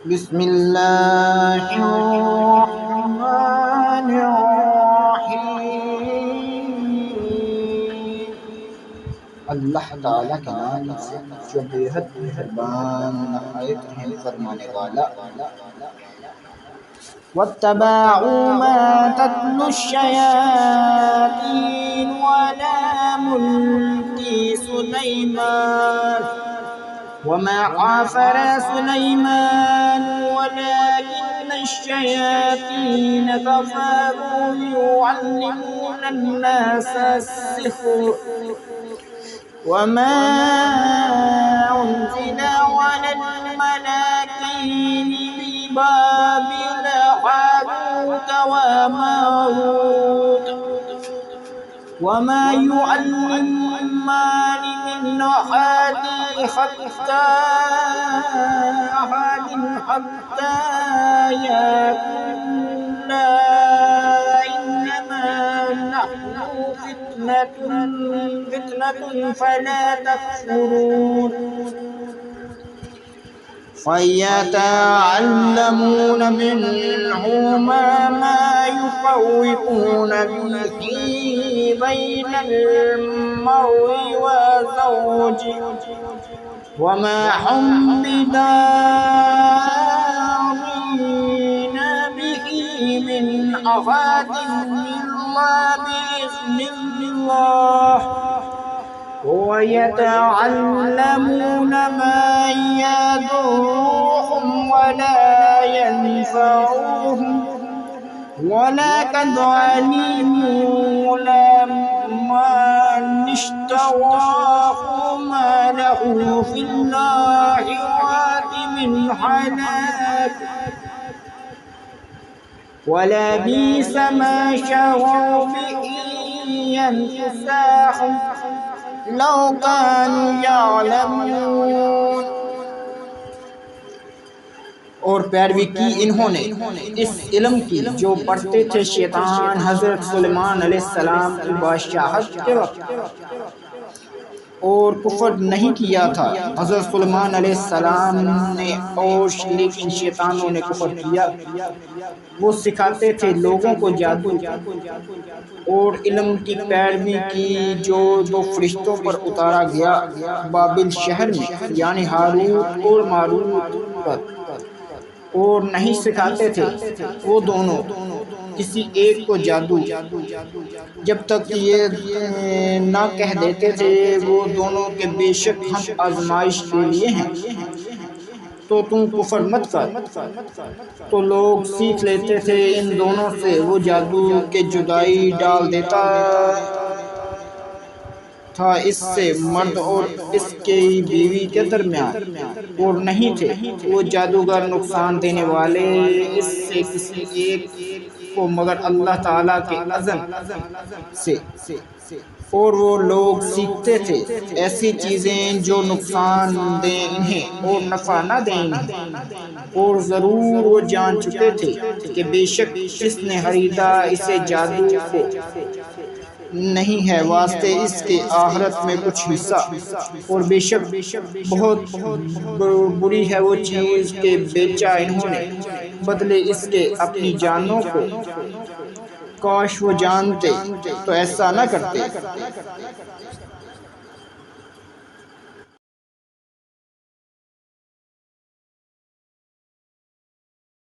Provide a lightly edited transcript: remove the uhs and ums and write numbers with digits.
بسم اللہ الرحمن الرحیم۔ اللہ تعالیٰ کے نام سے جو بےحد مہربان نہایت رحم فرمانے والا۔ وَاتَّبَعُوا مَا تَتْلُو الشَّيَاطِينُ عَلَى مُلْكِ سُلَيْمَانَ وَمَا كَفَرَ سُلَيْمَانُ وَلَكِنَّ الشَّيَاطِينَ كَفَرُوا يُعَلِّمُونَ النَّاسَ السِّحْرَ وَمَا أُنزِلَ عَلَى الْمَلَكَيْنِ بِبَابِلَ هَارُوتَ وَمَارُوتَ وَمَا يُعَلِّمَانِ مِنْ أَحَدٍ حَتَّى يَقُولَا إِنَّمَا نَحْنُ فِتْنَةٌ فَلَا تَكْفُرُونَ فَيَتَعَلَّمُونَ مِنْهُمَا مَا يُفَرِّقُونَ بِهِ بَيْنَ الْمَرْءِ وَزَوْجِهِ وَمَا هُمْ بِضَارِّينَ بِهِ مِنْ أَحَدٍ إِلَّا بِإِذْنِ اللَّهِ وَيَتَعَلَّمُونَ مَا يَضُرُّهُمْ وَلَا يَنفَعُهُمْ وَلَقَدْ عَلِمُوا لَمَنِ اشْتَرَاهُ مَا لَهُ فِي الْآخِرَةِ مِنْ خَلَاقٍ وَلَبِئْسَ مَا شَرَوْا بِهِ أَنفُسَهُمْ لَوْ كَانُوا يَعْلَمُونَ۔ اور پیروی کی انہوں نے اس علم کی جو پڑھتے تھے شیطان حضرت سلیمان علیہ السلام کی بادشاہت کے وقت، اور کفر نہیں کیا تھا حضرت سلیمان علیہ السلام نے، اور لیکن شیطانوں نے کفر کیا۔ وہ سکھاتے تھے لوگوں کو جادو اور علم کی پیروی کی جو دو فرشتوں پر اتارا گیا بابل شہر میں، یعنی ہاروت اور ماروت پر، اور نہیں سکھاتے تھے وہ دونوں کسی ایک کو جادو جب تک یہ نہ کہہ دیتے تھے وہ دونوں کہ بے شک ہم آزمائش کے لیے ہیں، تو تم کفر مت کر۔ تو لوگ سیکھ لیتے تھے ان دونوں سے وہ جادو کہ جدائی ڈال دیتا تھا اس سے مرد اور اس کی بیوی کے درمیان، اور نہیں تھے وہ جادوگر نقصان دینے والے اس سے کسی ایک کو مگر اللہ تعالیٰ کے اذن سے، اور وہ لوگ سیکھتے تھے ایسی چیزیں جو نقصان دیں انہیں اور نفع نہ دیں انہیں، اور ضرور وہ جان چکے تھے کہ بے شک جس نے خریدا اسے جادو کو نہیں ہے واسطے اس کے آخرت میں کچھ حصہ، اور بے شک بہت بری ہے وہ چیز کہ بیچا انہوں نے بدلے اس کے اپنی جانوں کو، کاش وہ جانتے تو ایسا نہ کرتے۔